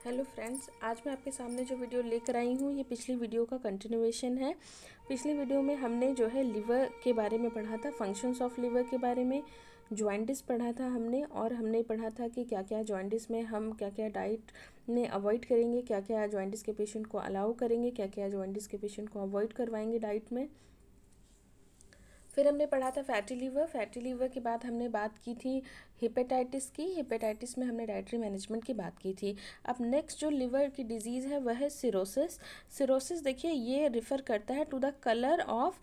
Hello friends, आज मैं आपके सामने जो वीडियो लेकर आई हूँ ये पिछली वीडियो का कंटिन्यूएशन है। पिछली वीडियो में हमने जो है लिवर के बारे में पढ़ा था, फंक्शंस ऑफ लिवर के बारे में, जॉइंटिस पढ़ा था हमने, और हमने पढ़ा था कि क्या क्या जॉइंटिस में हम क्या क्या डाइट में अवॉइड करेंगे, क्या क्या जॉइंटिस के पेशेंट को अलाउ करेंगे, क्या क्या जॉइंटिस के पेशेंट को अवॉइड करवाएंगे डाइट में। फिर हमने पढ़ा था फैटी लीवर। फैटी लीवर के बाद हमने बात की थी हेपेटाइटिस की। हेपेटाइटिस में हमने डाइटरी मैनेजमेंट की बात की थी। अब नेक्स्ट जो लिवर की डिजीज़ है वह है सिरोसिस। सिरोसिस देखिए ये रिफ़र करता है to the colour of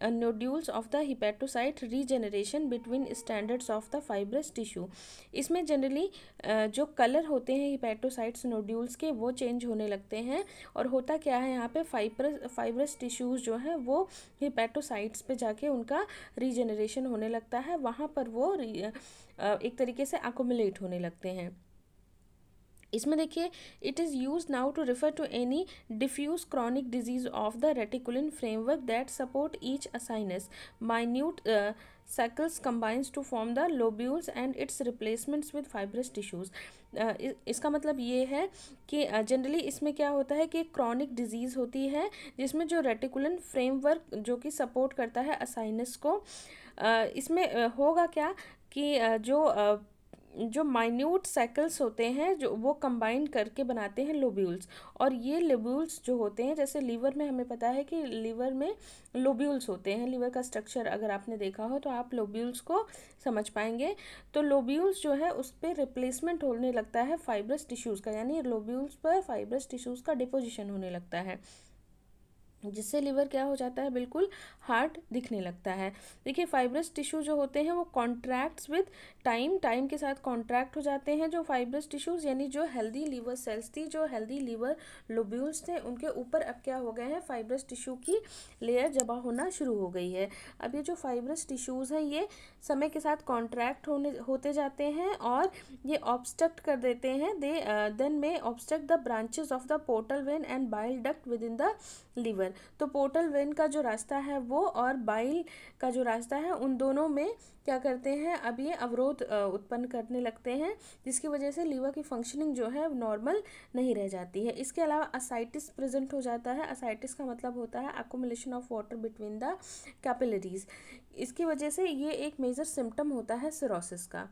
nodules of the hepatocyte regeneration between standards of the fibrous tissue. इसमें जनरली जो कलर होते हैं हिपेटोसाइट्स नोड्यूल्स के वो चेंज होने लगते हैं, और होता क्या है यहाँ पे फाइब्रस टिश्यूज़ जो हैं वो हिपेटोसाइट्स पे जाके उनका रीजेनरेशन होने लगता है, वहाँ पर वो एक तरीके से अकोमुलेट होने लगते हैं। इसमें देखिए it is use now to refer to any diffuse chronic disease of the reticulin framework that support each acinus minute saccules combines to form the lobules and its replacements with fibrous tissues। इसका मतलब ये है कि generally इसमें क्या होता है कि क्रॉनिक डिजीज़ होती है जिसमें जो रेटिकुलन फ्रेमवर्क जो कि सपोर्ट करता है असाइनस को, इसमें होगा क्या कि जो माइन्यूट साइकिल्स होते हैं जो वो कंबाइन करके बनाते हैं लोब्यूल्स, और ये लोब्यूल्स जो होते हैं जैसे लीवर में हमें पता है कि लीवर में लोब्यूल्स होते हैं। लीवर का स्ट्रक्चर अगर आपने देखा हो तो आप लोब्यूल्स को समझ पाएंगे। तो लोब्यूल्स जो है उस पर रिप्लेसमेंट होने लगता है फाइब्रस टिश्यूज़ का, यानी लोब्यूल्स पर फाइब्रस टिश्यूज़ का डिपोजिशन होने लगता है, जिससे लिवर क्या हो जाता है, बिल्कुल हार्ड दिखने लगता है। देखिए फाइब्रस टिश्यू जो होते हैं वो कॉन्ट्रैक्ट्स विद टाइम के साथ कॉन्ट्रैक्ट हो जाते हैं जो फाइब्रस टिश्यूज़, यानी जो हेल्दी लिवर सेल्स थी, जो हेल्दी लिवर लोब्यूल्स थे, उनके ऊपर अब क्या हो गए हैं, फाइब्रस टिश्यू की लेयर जमा होना शुरू हो गई है। अब ये जो फाइब्रस टिश्यूज़ हैं ये समय के साथ कॉन्ट्रैक्ट होते जाते हैं और ये ऑब्स्ट्रक्ट कर देते हैं, दे देन में obstruct the branches of the portal vein and bile duct within the liver. तो पोर्टल वेन का जो रास्ता है वो और बाइल का जो रास्ता है उन दोनों में क्या करते हैं, अब ये अवरोध उत्पन्न करने लगते हैं, जिसकी वजह से लीवर की फंक्शनिंग जो है नॉर्मल नहीं रह जाती है। इसके अलावा असाइटिस प्रेजेंट हो जाता है। असाइटिस का मतलब होता है accumulation of water between the capillaries. इसकी वजह से ये एक मेजर सिम्टम होता है सिरोसिस का।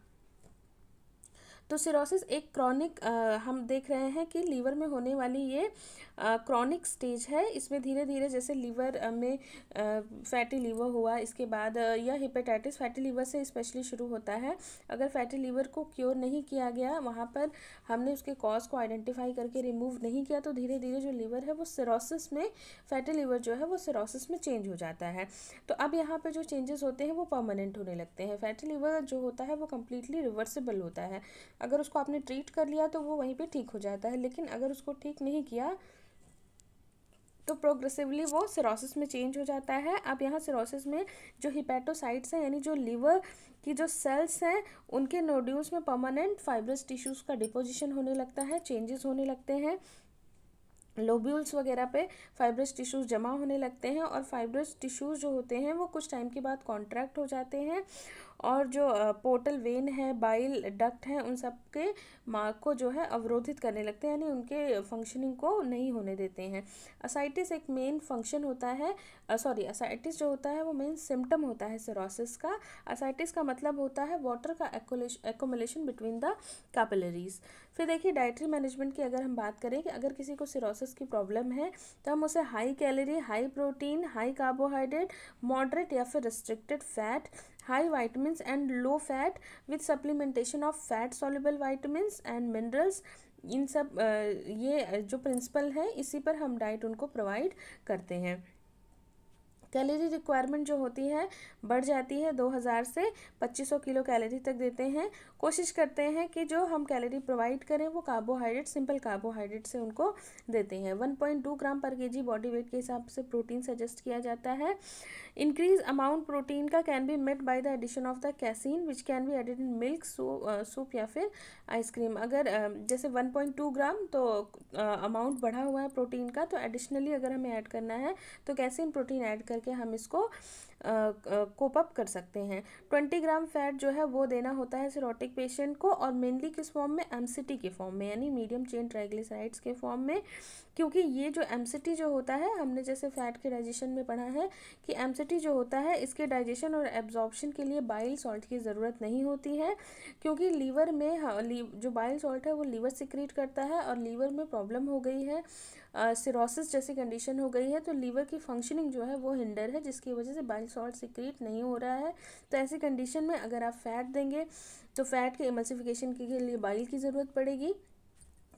तो सिरोसिस एक क्रॉनिक हम देख रहे हैं कि लीवर में होने वाली ये क्रॉनिक स्टेज है। इसमें धीरे धीरे जैसे लीवर में फैटी लीवर हुआ, इसके बाद यह हेपेटाइटिस फैटी लीवर से स्पेशली शुरू होता है। अगर फैटी लीवर को क्योर नहीं किया गया, वहाँ पर हमने उसके कॉज को आइडेंटिफाई करके रिमूव नहीं किया, तो धीरे धीरे जो लीवर है वो सिरोसिस में, फैटी लीवर जो है वो सिरोसिस में चेंज हो जाता है। तो अब यहाँ पे जो चेंजेस होते हैं वो परमानेंट होने लगते हैं। फैटी लीवर जो होता है वो कम्प्लीटली रिवर्सिबल होता है। अगर उसको आपने ट्रीट कर लिया तो वो वहीं पे ठीक हो जाता है, लेकिन अगर उसको ठीक नहीं किया तो प्रोग्रेसिवली वो सिरोसिस में चेंज हो जाता है। अब यहाँ सिरोसिस में जो हिपेटोसाइट्स हैं, यानी जो लिवर की जो सेल्स हैं, उनके नोड्यूल्स में परमानेंट फाइब्रस टिश्यूज़ का डिपोजिशन होने लगता है, चेंजेस होने लगते हैं, लोब्यूल्स वगैरह पे फाइब्रस टिश्यूज़ जमा होने लगते हैं, और फाइब्रस टिश्यूज़ जो होते हैं वो कुछ टाइम के बाद कॉन्ट्रैक्ट हो जाते हैं, और जो पोर्टल वेन है, बाइल डक्ट है, उन सब के मार्ग को जो है अवरोधित करने लगते हैं, यानी उनके फंक्शनिंग को नहीं होने देते हैं। असाइटिस एक मेन फंक्शन होता है, असाइटिस जो होता है वो मेन सिम्टम होता है सिरोसिस का। असाइटिस का मतलब होता है वाटर का एक्युमुलेशन बिटवीन द कैपिलरीज। फिर देखिए डाइटरी मैनेजमेंट की अगर हम बात करें कि अगर किसी को सिरोसिस की प्रॉब्लम है तो हम उसे high calorie, high protein, high carbohydrate, moderate या फिर restricted fat, high vitamins and low fat with supplementation of fat soluble vitamins and minerals, इन सब ये जो प्रिंसिपल है इसी पर हम डाइट उनको प्रोवाइड करते हैं। कैलोरी रिक्वायरमेंट जो होती है बढ़ जाती है, 2000 से 2500 किलो कैलोरी तक देते हैं। कोशिश करते हैं कि जो हम कैलोरी प्रोवाइड करें वो कार्बोहाइड्रेट, सिंपल कार्बोहाइड्रेट से उनको देते हैं। 1.2 ग्राम पर केजी बॉडी वेट के हिसाब से प्रोटीन सजेस्ट किया जाता है। इंक्रीज अमाउंट प्रोटीन का can be made by the addition of the casein which can be added in milk, soup या फिर आइसक्रीम। अगर जैसे 1.2 ग्राम तो अमाउंट बढ़ा हुआ है प्रोटीन का, तो एडिशनली अगर हमें ऐड करना है तो कैसीन प्रोटीन ऐड करके हम इसको कोप अप कर सकते हैं। 20 ग्राम फैट जो है वो देना होता है सिरोटिक पेशेंट को, और मेनली किस फॉर्म में, एमसीटी के फॉर्म में, यानी मीडियम चेन ट्राइग्लिसराइड्स के फॉर्म में। क्योंकि ये जो एमसीटी जो होता है, हमने जैसे फैट के डाइजेशन में पढ़ा है कि एमसीटी जो होता है इसके डाइजेशन और एब्जॉर्प्शन के लिए बाइल सॉल्ट की ज़रूरत नहीं होती है, क्योंकि लीवर में जो बाइल सॉल्ट है वो लीवर सिक्रीट करता है, और लीवर में प्रॉब्लम हो गई है, सिरोसिस जैसी कंडीशन हो गई है, तो लीवर की फंक्शनिंग जो है वो हिंडर है, जिसकी वजह से बाइल सॉल्ट सिक्रीट नहीं हो रहा है। तो ऐसी कंडीशन में अगर आप फैट देंगे तो फैट के एमल्सिफिकेशन के लिए बाइल की ज़रूरत पड़ेगी,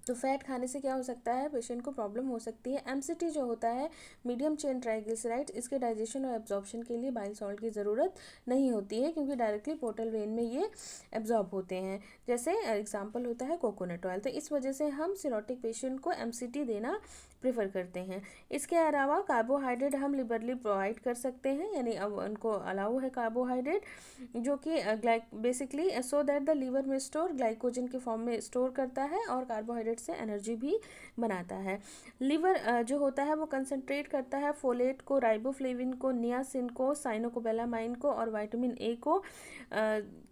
तो फैट खाने से क्या हो सकता है, पेशेंट को प्रॉब्लम हो सकती है। एमसीटी जो होता है, मीडियम चेन ट्राइग्लिसराइड, इसके डाइजेशन और एब्जॉर्प्शन के लिए बाइल सॉल्ट की ज़रूरत नहीं होती है, क्योंकि डायरेक्टली पोर्टल वेन में ये एब्जॉर्ब होते हैं। जैसे एग्जांपल होता है कोकोनट ऑयल। तो इस वजह से हम सिरोटिक पेशेंट को एमसीटी देना प्रेफर करते हैं। इसके अलावा कार्बोहाइड्रेट हम लिबरली प्रोवाइड कर सकते हैं, यानी अब उनको अलाउ है कार्बोहाइड्रेट, जो कि basically so that the liver में स्टोर ग्लाइकोजन के फॉर्म में स्टोर करता है, और कार्बोहाइड्रेट से एनर्जी भी बनाता है। लीवर जो होता है वो कंसंट्रेट करता है फोलेट को, राइबोफ्लेविन को, नियासिन को, साइनोकोबैलामाइन को और विटामिन ए को,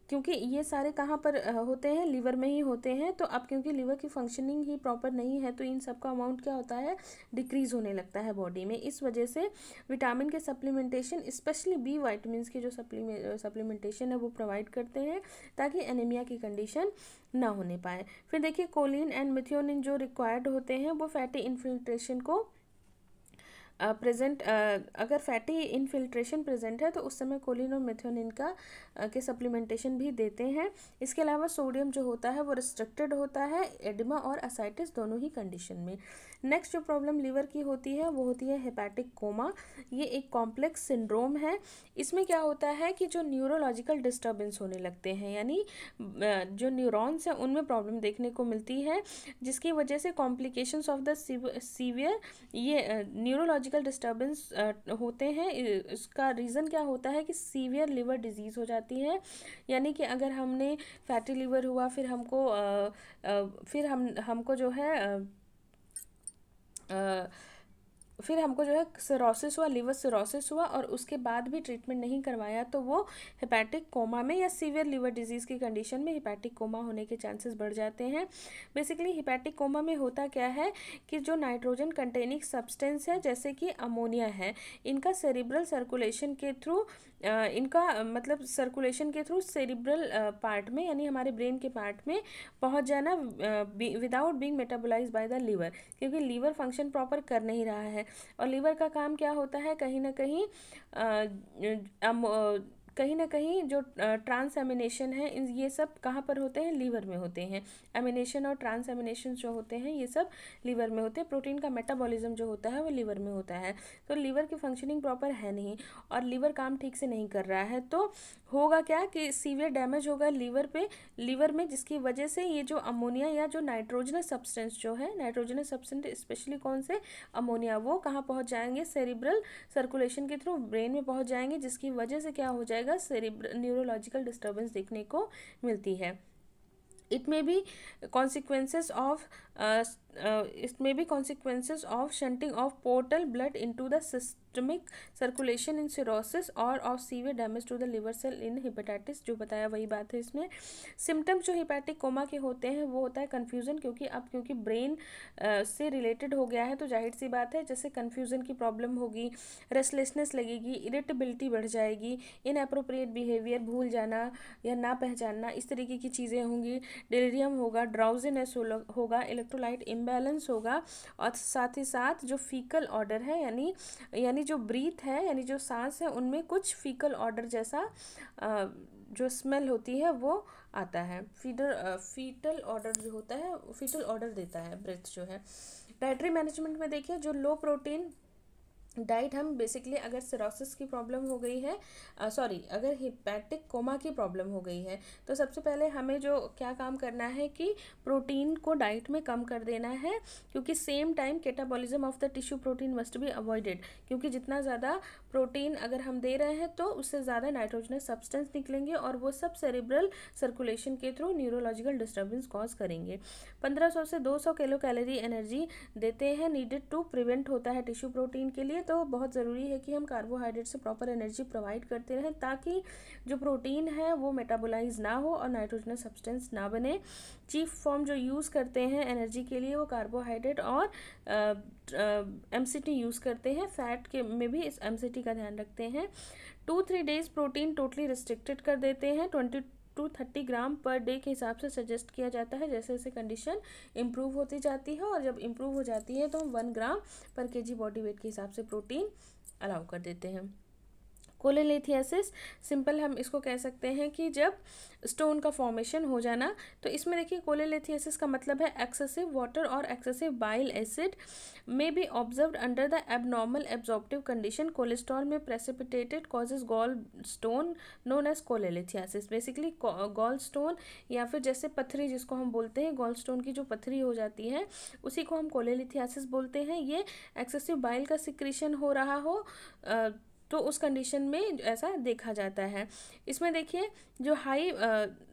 क्योंकि ये सारे कहाँ पर होते हैं, लीवर में ही होते हैं। तो अब क्योंकि लीवर की फंक्शनिंग ही प्रॉपर नहीं है, तो इन सब का अमाउंट क्या होता है, डिक्रीज होने लगता है बॉडी में। इस वजह से विटामिन के सप्लीमेंटेशन, स्पेशली बी वाइटामिन के जो सप्लीमेंटेशन है वो प्रोवाइड करते हैं, ताकि एनीमिया की कंडीशन ना होने पाए। फिर देखिए कोलिन एंड मिथियोनिन जो रिक्वायर्ड होते हैं वो फैटी इन्फिल्ट्रेशन को अगर फैटी इनफिल्ट्रेशन प्रेजेंट है तो उस समय कोलिन और मेथियोनिन का के सप्लीमेंटेशन भी देते हैं। इसके अलावा सोडियम जो होता है वो रिस्ट्रिक्टेड होता है एडिमा और असाइटिस दोनों ही कंडीशन में। नेक्स्ट जो प्रॉब्लम लीवर की होती है वो होती है हेपेटिक कोमा। ये एक कॉम्प्लेक्स सिंड्रोम है। इसमें क्या होता है कि जो न्यूरोलॉजिकल डिस्टर्बेंस होने लगते हैं, यानी जो न्यूरॉन्स हैं उनमें प्रॉब्लम देखने को मिलती है, जिसकी वजह से कॉम्प्लिकेशंस ऑफ द सीवियर ये न्यूरोलॉजिकल डिस्टर्बेंस होते हैं। इसका रीज़न क्या होता है कि सीवियर लिवर डिजीज़ हो जाती है, यानी कि अगर हमने फैटी लिवर हुआ, फिर हमको जो है सिरोसिस हुआ, लिवर सिरोसिस हुआ, और उसके बाद भी ट्रीटमेंट नहीं करवाया, तो वो हेपेटिक कोमा में या सीवियर लिवर डिजीज़ की कंडीशन में हेपेटिक कोमा होने के चांसेस बढ़ जाते हैं। बेसिकली हेपेटिक कोमा में होता क्या है कि जो नाइट्रोजन कंटेनिंग सब्सटेंस है, जैसे कि अमोनिया है, इनका सेरिब्रल सर्कुलेशन के थ्रू सेरिब्रल पार्ट में, यानी हमारे ब्रेन के पार्ट में पहुंच जाना without being metabolise by the liver, क्योंकि लीवर फंक्शन प्रॉपर कर नहीं रहा है। और लीवर का काम क्या होता है, कहीं ना कहीं जो ट्रांस एमिनेशन है, ये सब कहाँ पर होते हैं, लीवर में होते हैं। एमिनेशन और ट्रांस एमिनेशन जो होते हैं ये सब लीवर में होते हैं। प्रोटीन का मेटाबॉलिज्म जो होता है वो लीवर में होता है। तो लीवर की फंक्शनिंग प्रॉपर है नहीं, और लीवर काम ठीक से नहीं कर रहा है, तो होगा क्या कि सीवियर डैमेज होगा लीवर में, जिसकी वजह से ये जो अमोनिया या जो नाइट्रोजनस सब्सटेंस जो है, नाइट्रोजनस सब्सटेंस स्पेशली कौन से, अमोनिया, वो कहाँ पहुँच जाएंगे, सेरिब्रल सर्कुलेशन के थ्रू ब्रेन में पहुँच जाएंगे, जिसकी वजह से क्या हो जाएगा, सेरिब्रल न्यूरोलॉजिकल डिस्टर्बेंस देखने को मिलती है। It may be consequences of shunting of portal blood into the systemic circulation in cirrhosis or of severe damage to the liver cell in hepatitis, जो बताया वही बात है इसमें। सिम्टम्स जो हेपेटिक कोमा के होते हैं वो होता है कन्फ्यूज़न, क्योंकि ब्रेन से रिलेटेड हो गया है, तो जाहिर सी बात है जैसे कन्फ्यूज़न की प्रॉब्लम होगी, रेस्टलेसनेस लगेगी, इरिटेबिलिटी बढ़ जाएगी, इनअप्रोप्रिएट बिहेवियर, भूल जाना या ना पहचानना, इस तरीके की चीज़ें होंगी, डिलीरियम होगा, ड्राउजीनेस होगा, इलेक्ट्रोलाइट इम्बैलेंस होगा, और साथ ही साथ जो फीकल ऑर्डर है, यानी जो ब्रीथ है, यानी जो सांस है, उनमें कुछ फीकल ऑर्डर जैसा जो स्मेल होती है वो आता है। फीटल ऑर्डर जो होता है, फीटल ऑर्डर देता है ब्रेथ जो है। डाइटरी मैनेजमेंट में देखिए, जो लो प्रोटीन डाइट हम बेसिकली, अगर सिरोसिस की प्रॉब्लम हो गई है, अगर हेपेटिक कोमा की प्रॉब्लम हो गई है, तो सबसे पहले हमें जो क्या काम करना है कि प्रोटीन को डाइट में कम कर देना है, क्योंकि same time catabolism of the tissue protein must be avoided, क्योंकि जितना ज़्यादा प्रोटीन अगर हम दे रहे हैं तो उससे ज़्यादा नाइट्रोजनस सब्सटेंस निकलेंगे, और वो सब सेरिब्रल सर्कुलेशन के थ्रू न्यूरोलॉजिकल डिस्टर्बेंस कॉज करेंगे। 1500 से 200 किलो कैलोरी एनर्जी देते हैं, नीडेड टू प्रिवेंट होता है टिश्यू प्रोटीन के लिए हैं तो बहुत ज़रूरी है कि हम कार्बोहाइड्रेट से प्रॉपर एनर्जी प्रोवाइड करते रहें, ताकि जो प्रोटीन है वो मेटाबोलाइज ना हो और नाइट्रोजनस सब्सटेंस ना बने। चीफ फॉर्म जो यूज़ करते हैं एनर्जी के लिए वो कार्बोहाइड्रेट और एमसीटी यूज़ करते हैं। फैट के में भी इस एमसीटी का ध्यान रखते हैं। 2-3 डेज प्रोटीन टोटली रिस्ट्रिक्टेड कर देते हैं। 20 to 30 ग्राम पर डे के हिसाब से सजेस्ट किया जाता है। जैसे जैसे कंडीशन इम्प्रूव होती जाती है और जब इम्प्रूव हो जाती है तो हम 1 ग्राम पर केजी बॉडी वेट के हिसाब से प्रोटीन अलाउ कर देते हैं। कोलेलिथियासिस सिंपल हम इसको कह सकते हैं कि जब स्टोन का फॉर्मेशन हो जाना। तो इसमें देखिए कोलेलिथियासिस का मतलब है एक्सेसिव वाटर और एक्सेसिव बाइल एसिड में be observed under the abnormal absorptive condition cholesterol में precipitated causes gall stone known as cholelithiasis. Basically gall stone या फिर जैसे पथरी जिसको हम बोलते हैं, गॉल स्टोन की जो पथरी हो जाती है उसी को हम कोलेलिथियासिस बोलते हैं। ये एक्सेसिव बाइल का सिक्रीशन हो रहा हो तो उस कंडीशन में ऐसा देखा जाता है। इसमें देखिए जो high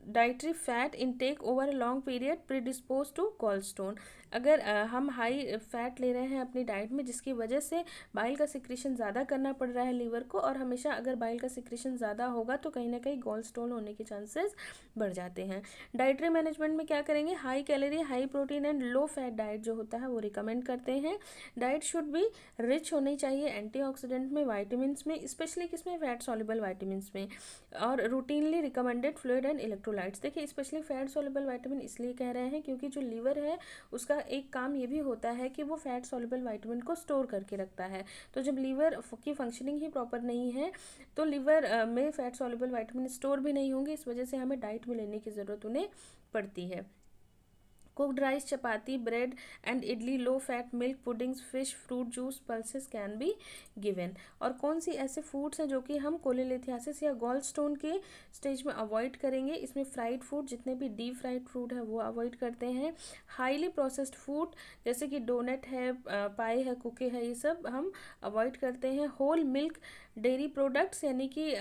dietary fat intake over a long period predispose to gallstone. अगर हम हाई फैट ले रहे हैं अपनी डाइट में जिसकी वजह से बाइल का सिक्रीशन ज़्यादा करना पड़ रहा है लीवर को, और हमेशा अगर बाइल का सिक्रीशन ज़्यादा होगा तो कहीं ना कहीं गॉल स्टोन होने के चांसेस बढ़ जाते हैं। डाइटरी मैनेजमेंट में क्या करेंगे, high calorie high protein and low fat diet जो होता है वो रिकमेंड करते हैं। डाइट शुड बी रिच होनी चाहिए एंटीऑक्सीडेंट में, वाइटामिन्स में, स्पेशली किसमें, फैट सॉल्युबल वाइटामिन्स में, और routinely recommended fluid and electrolytes. देखिए स्पेशली फैट सॉल्युबल वाइटामिन इसलिए कह रहे हैं क्योंकि जो लीवर है उसका एक काम ये भी होता है कि वो फैट सॉल्युबल वाइटामिन को स्टोर करके रखता है। तो जब लीवर की फंक्शनिंग ही प्रॉपर नहीं है तो लीवर में फैट सॉल्युबल वाइटामिन स्टोर भी नहीं होंगे, इस वजह से हमें डाइट में लेने की ज़रूरत उन्हें पड़ती है। Cooked rice, chapati, bread and idli, low fat milk puddings, fish, fruit juice, pulses can be given. और कौन सी ऐसे फूड्स हैं जो कि हम कोलेलिथियासिस या गॉल स्टोन के स्टेज में अवॉइड करेंगे। इसमें फ्राइड फूड, जितने भी डीप फ्राइड फूड है वो अवॉइड करते हैं। हाईली प्रोसेस्ड फूड जैसे कि डोनट है, पाई है, कुकी है, ये सब हम अवॉइड करते हैं। होल मिल्क डेयरी प्रोडक्ट्स यानी कि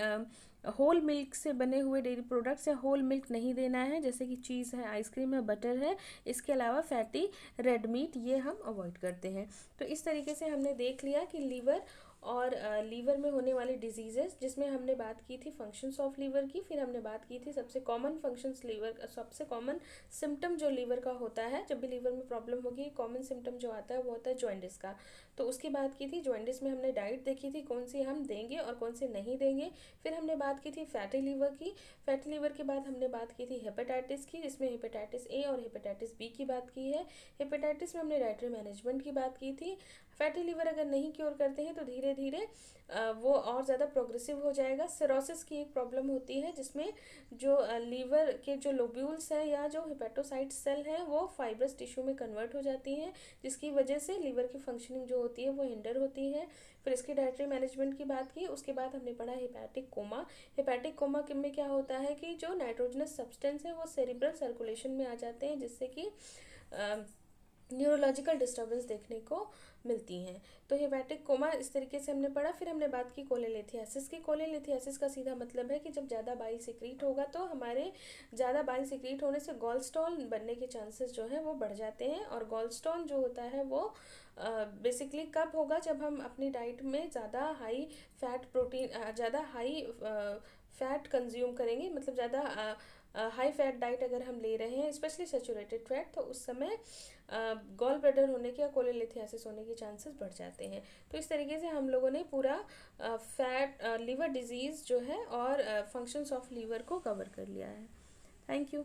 होल मिल्क से बने हुए डेयरी प्रोडक्ट्स या होल मिल्क नहीं देना है, जैसे कि चीज़ है, आइसक्रीम है, बटर है। इसके अलावा फैटी रेड मीट ये हम अवॉइड करते हैं। तो इस तरीके से हमने देख लिया कि लीवर और लीवर में होने वाली डिजीजेस, जिसमें हमने बात की थी फंक्शंस ऑफ लीवर की, फिर हमने बात की थी सबसे कॉमन फंक्शंस लीवर, सबसे कॉमन सिम्टम जो लीवर का होता है जब भी लीवर में प्रॉब्लम होगी, कॉमन सिम्टम जो आता है वो होता है जॉइंडिस का। तो उसकी बात की थी। जॉइंडिस में हमने डाइट देखी थी कौन सी हम देंगे और कौन सी नहीं देंगे। फिर हमने बात की थी फैटी लीवर की। फैटी लीवर के बाद हमने बात की थी हेपेटाइटिस की, जिसमें हेपेटाइटिस ए और हेपेटाइटिस बी की बात की है। हेपेटाइटिस में हमने डाइटरी मैनेजमेंट की बात की थी। फैटी लीवर अगर नहीं क्योर करते हैं तो धीरे धीरे वो और ज़्यादा प्रोग्रेसिव हो जाएगा। सिरोसिस की एक प्रॉब्लम होती है जिसमें जो लीवर के जो लोब्यूल्स हैं या जो हेपेटोसाइट सेल हैं वो फाइब्रस टिश्यू में कन्वर्ट हो जाती हैं, जिसकी वजह से लीवर की फंक्शनिंग जो होती है वो हिंडर होती है। फिर इसकी डाइटरी मैनेजमेंट की बात की। उसके बाद हमने पढ़ा हेपेटिक कोमा। हेपेटिक कोमा में क्या होता है कि जो नाइट्रोजनस सब्सटेंस है वो सेरिब्रल सर्कुलेशन में आ जाते हैं, जिससे कि न्यूरोलॉजिकल डिस्टर्बेंस देखने को मिलती हैं। तो हेपेटिक कोमा इस तरीके से हमने पढ़ा। फिर हमने बात की कोलेलिथियासिस की। कोलेलिथियासिस का सीधा मतलब है कि जब ज़्यादा बाइल सिक्रीट होगा तो हमारे ज़्यादा बाइल सिक्रीट होने से गॉलस्टोन बनने के चांसेस जो है वो बढ़ जाते हैं। और गॉलस्टोन जो होता है वो बेसिकली कब होगा, जब हम अपनी डाइट में ज़्यादा हाई फैट प्रोटीन ज़्यादा हाई फैट कंज्यूम करेंगे, मतलब ज़्यादा हाई फैट डाइट अगर हम ले रहे हैं स्पेशली सैचुरेटेड फैट, तो उस समय गॉल ब्लैडर होने के या कोलेलिथियासिस होने के चांसेस बढ़ जाते हैं। तो इस तरीके से हम लोगों ने पूरा फैट लीवर डिजीज़ जो है और फंक्शंस ऑफ लीवर को कवर कर लिया है। Thank you.